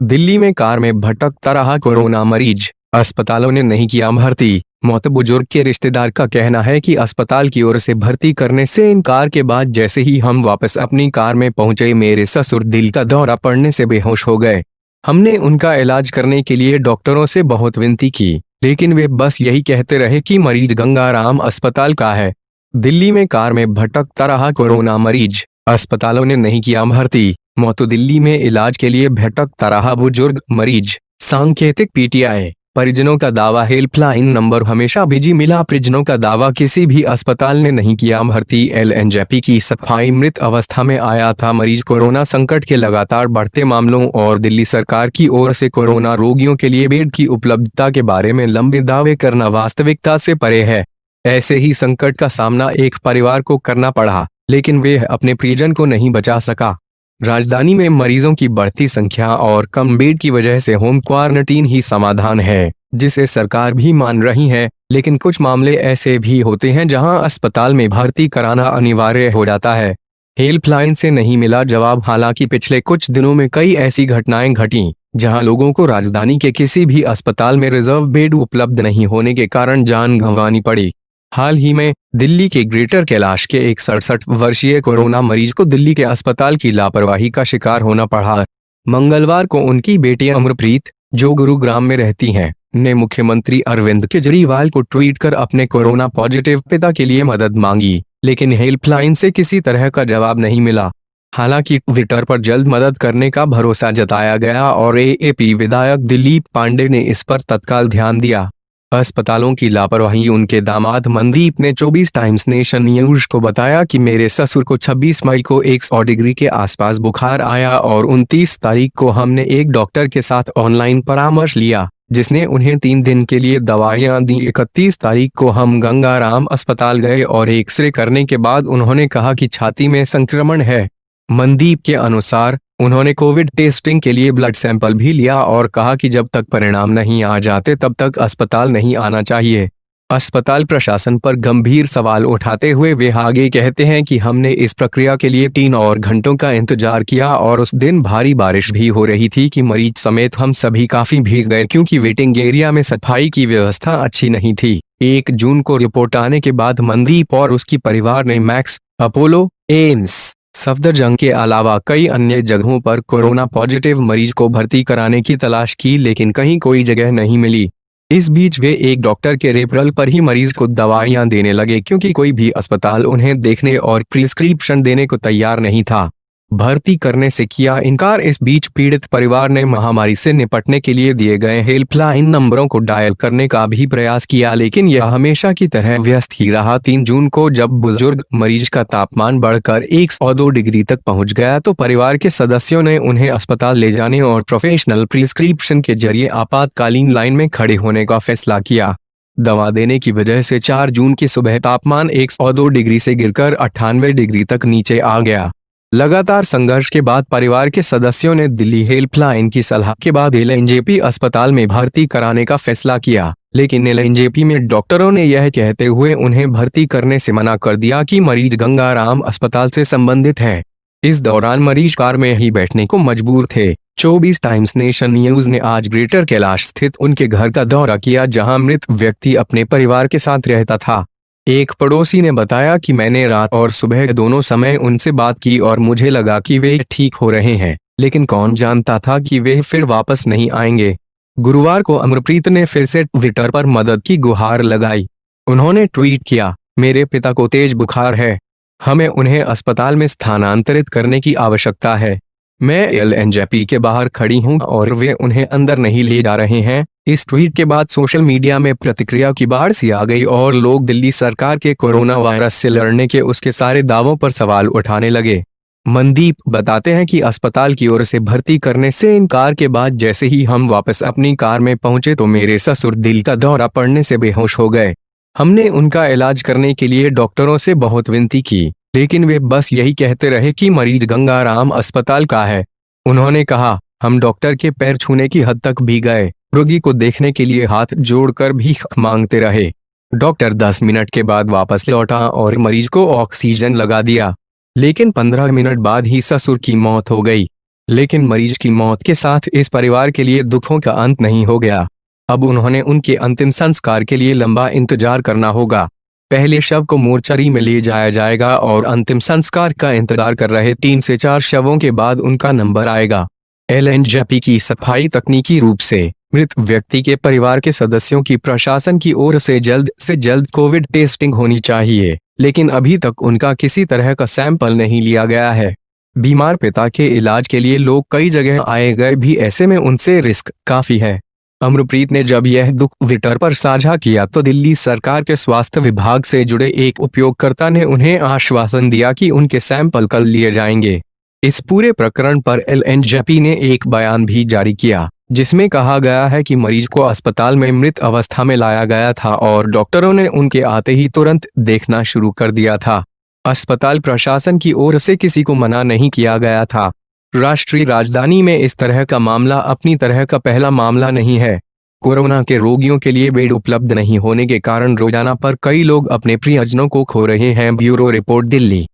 दिल्ली में कार में भटकता रहा कोरोना मरीज, अस्पतालों ने नहीं किया भर्ती। मौत बुजुर्ग के रिश्तेदार का कहना है कि अस्पताल की ओर से भर्ती करने से इनकार के बाद जैसे ही हम वापस अपनी कार में पहुंचे, मेरे ससुर दिल का दौरा पड़ने से बेहोश हो गए। हमने उनका इलाज करने के लिए डॉक्टरों से बहुत विनती की, लेकिन वे बस यही कहते रहे कि मरीज गंगाराम अस्पताल का है। दिल्ली में कार में भटकता रहा कोरोना मरीज, अस्पतालों ने नहीं किया भर्ती। मौत दिल्ली में इलाज के लिए भटकता रहा बुजुर्ग मरीज, सांकेतिक पीटीआई। परिजनों का दावा, हेल्पलाइन नंबर हमेशा बिजी मिला। परिजनों का दावा, किसी भी अस्पताल ने नहीं किया भर्ती। एलएनजेपी की सफाई, मृत अवस्था में आया था मरीज। कोरोना संकट के लगातार बढ़ते मामलों और दिल्ली सरकार की ओर से कोरोना रोगियों के लिए बेड की उपलब्धता के बारे में लंबे दावे करना वास्तविकता से परे है। ऐसे ही संकट का सामना एक परिवार को करना पड़ा, लेकिन वे अपने परिजन को नहीं बचा सका। राजधानी में मरीजों की बढ़ती संख्या और कम बेड की वजह से होम क्वारंटीन ही समाधान है, जिसे सरकार भी मान रही है। लेकिन कुछ मामले ऐसे भी होते हैं जहां अस्पताल में भर्ती कराना अनिवार्य हो जाता है। हेल्पलाइन से नहीं मिला जवाब। हालांकि पिछले कुछ दिनों में कई ऐसी घटनाएं घटीं जहां लोगों को राजधानी के किसी भी अस्पताल में रिजर्व बेड उपलब्ध नहीं होने के कारण जान गंवानी पड़ी। हाल ही में दिल्ली के ग्रेटर कैलाश के एक 67 वर्षीय कोरोना मरीज को दिल्ली के अस्पताल की लापरवाही का शिकार होना पड़ा। मंगलवार को उनकी बेटी अमरप्रीत, जो गुरुग्राम में रहती हैं, ने मुख्यमंत्री अरविंद केजरीवाल को ट्वीट कर अपने कोरोना पॉजिटिव पिता के लिए मदद मांगी, लेकिन हेल्पलाइन से किसी तरह का जवाब नहीं मिला। हालांकि ट्विटर पर जल्द मदद करने का भरोसा जताया गया और एएपी विधायक दिलीप पांडे ने इस पर तत्काल ध्यान दिया। अस्पतालों की लापरवाही। उनके दामाद मनदीप ने 24 टाइम्स नेशन न्यूज को बताया कि मेरे ससुर को 26 मई को 100 डिग्री के आसपास बुखार आया और 29 तारीख को हमने एक डॉक्टर के साथ ऑनलाइन परामर्श लिया, जिसने उन्हें 3 दिन के लिए दवाइयां दी। 31 तारीख को हम गंगाराम अस्पताल गए और एक्सरे करने के बाद उन्होंने कहा कि छाती में संक्रमण है। मनदीप के अनुसार उन्होंने कोविड टेस्टिंग के लिए ब्लड सैंपल भी लिया और कहा कि जब तक परिणाम नहीं आ जाते तब तक अस्पताल नहीं आना चाहिए। अस्पताल प्रशासन पर गंभीर सवाल उठाते हुए वे आगे कहते हैं कि हमने इस प्रक्रिया के लिए 3 और घंटों का इंतजार किया और उस दिन भारी बारिश भी हो रही थी कि मरीज समेत हम सभी काफी भीग गए, क्योंकि वेटिंग एरिया में सफाई की व्यवस्था अच्छी नहीं थी। 1 जून को रिपोर्ट आने के बाद मनदीप और उसकी परिवार ने मैक्स, अपोलो, एम्स, सफदरजंग के अलावा कई अन्य जगहों पर कोरोना पॉजिटिव मरीज को भर्ती कराने की तलाश की, लेकिन कहीं कोई जगह नहीं मिली। इस बीच वे एक डॉक्टर के रेफरल पर ही मरीज को दवाइयां देने लगे, क्योंकि कोई भी अस्पताल उन्हें देखने और प्रिस्क्रिप्शन देने को तैयार नहीं था। भर्ती करने से किया इनकार। इस बीच पीड़ित परिवार ने महामारी से निपटने के लिए दिए गए हेल्पलाइन नंबरों को डायल करने का भी प्रयास किया, लेकिन यह हमेशा की तरह व्यस्त ही रहा। 3 जून को जब बुजुर्ग मरीज का तापमान बढ़कर 102 डिग्री तक पहुंच गया तो परिवार के सदस्यों ने उन्हें अस्पताल ले जाने और प्रोफेशनल प्रिस्क्रिप्शन के जरिए आपातकालीन लाइन में खड़े होने का फैसला किया। दवा देने की वजह से 4 जून की सुबह तापमान 102 डिग्री से गिरकर 98 डिग्री तक नीचे आ गया। लगातार संघर्ष के बाद परिवार के सदस्यों ने दिल्ली हेल्पलाइन की सलाह के बाद एलएनजेपी अस्पताल में भर्ती कराने का फैसला किया, लेकिन एलएनजेपी में डॉक्टरों ने यह कहते हुए उन्हें भर्ती करने से मना कर दिया कि मरीज गंगाराम अस्पताल से संबंधित है। इस दौरान मरीज कार में ही बैठने को मजबूर थे। 24 टाइम्स नेशन न्यूज ने आज ग्रेटर कैलाश स्थित उनके घर का दौरा किया, जहां मृत व्यक्ति अपने परिवार के साथ रहता था। एक पड़ोसी ने बताया कि मैंने रात और सुबह दोनों समय उनसे बात की और मुझे लगा कि वे ठीक हो रहे हैं, लेकिन कौन जानता था कि वे फिर वापस नहीं आएंगे। गुरुवार को अमरप्रीत ने फिर से ट्विटर पर मदद की गुहार लगाई। उन्होंने ट्वीट किया, मेरे पिता को तेज बुखार है, हमें उन्हें अस्पताल में स्थानांतरित करने की आवश्यकता है। मैं एलएनजेपी के बाहर खड़ी हूं और वे उन्हें अंदर नहीं ले जा रहे हैं। इस ट्वीट के बाद सोशल मीडिया में प्रतिक्रिया की बाढ़ सी आ गई और लोग दिल्ली सरकार के कोरोना वायरस से लड़ने के उसके सारे दावों पर सवाल उठाने लगे। मनदीप बताते हैं कि अस्पताल की ओर से भर्ती करने से इनकार के बाद जैसे ही हम वापस अपनी कार में पहुंचे तो मेरे ससुर दिल का दौरा पड़ने से बेहोश हो गए। हमने उनका इलाज करने के लिए डॉक्टरों से बहुत विनती की, लेकिन वे बस यही कहते रहे कि मरीज गंगाराम अस्पताल का है। उन्होंने कहा, हम डॉक्टर के पैर छूने की हद तक भी गए, रोगी को देखने के लिए हाथ जोड़कर भीख मांगते रहे। डॉक्टर 10 मिनट के बाद वापस लौटा और मरीज को ऑक्सीजन लगा दिया, लेकिन 15 मिनट बाद ही ससुर की मौत हो गई। लेकिन मरीज की मौत के साथ इस परिवार के लिए दुखों का अंत नहीं हो गया। अब उन्होंने उनके अंतिम संस्कार के लिए लंबा इंतजार करना होगा। पहले शव को मोर्चरी में ले जाया जाएगा और अंतिम संस्कार का इंतजार कर रहे 3 से 4 शवों के बाद उनका नंबर आएगा। एलएनजेपी की सफाई तकनीकी रूप से मृत व्यक्ति के परिवार के सदस्यों की प्रशासन की ओर से जल्द कोविड टेस्टिंग होनी चाहिए, लेकिन अभी तक उनका किसी तरह का सैंपल नहीं लिया गया है। बीमार पिता के इलाज के लिए लोग कई जगह आए गए भी, ऐसे में उनसे रिस्क काफी है। अमरप्रीत ने जब यह दुख ट्विटर पर साझा किया तो दिल्ली सरकार के स्वास्थ्य विभाग से जुड़े एक उपयोगकर्ता ने उन्हें आश्वासन दिया कि उनके सैंपल कल लिए जाएंगे। इस पूरे प्रकरण पर एलएनजेपी ने एक बयान भी जारी किया, जिसमें कहा गया है कि मरीज को अस्पताल में मृत अवस्था में लाया गया था और डॉक्टरों ने उनके आते ही तुरंत देखना शुरू कर दिया था। अस्पताल प्रशासन की ओर से किसी को मना नहीं किया गया था। राष्ट्रीय राजधानी में इस तरह का मामला अपनी तरह का पहला मामला नहीं है। कोरोना के रोगियों के लिए बेड उपलब्ध नहीं होने के कारण रोजाना पर कई लोग अपने प्रियजनों को खो रहे हैं। Bureau report, Delhi.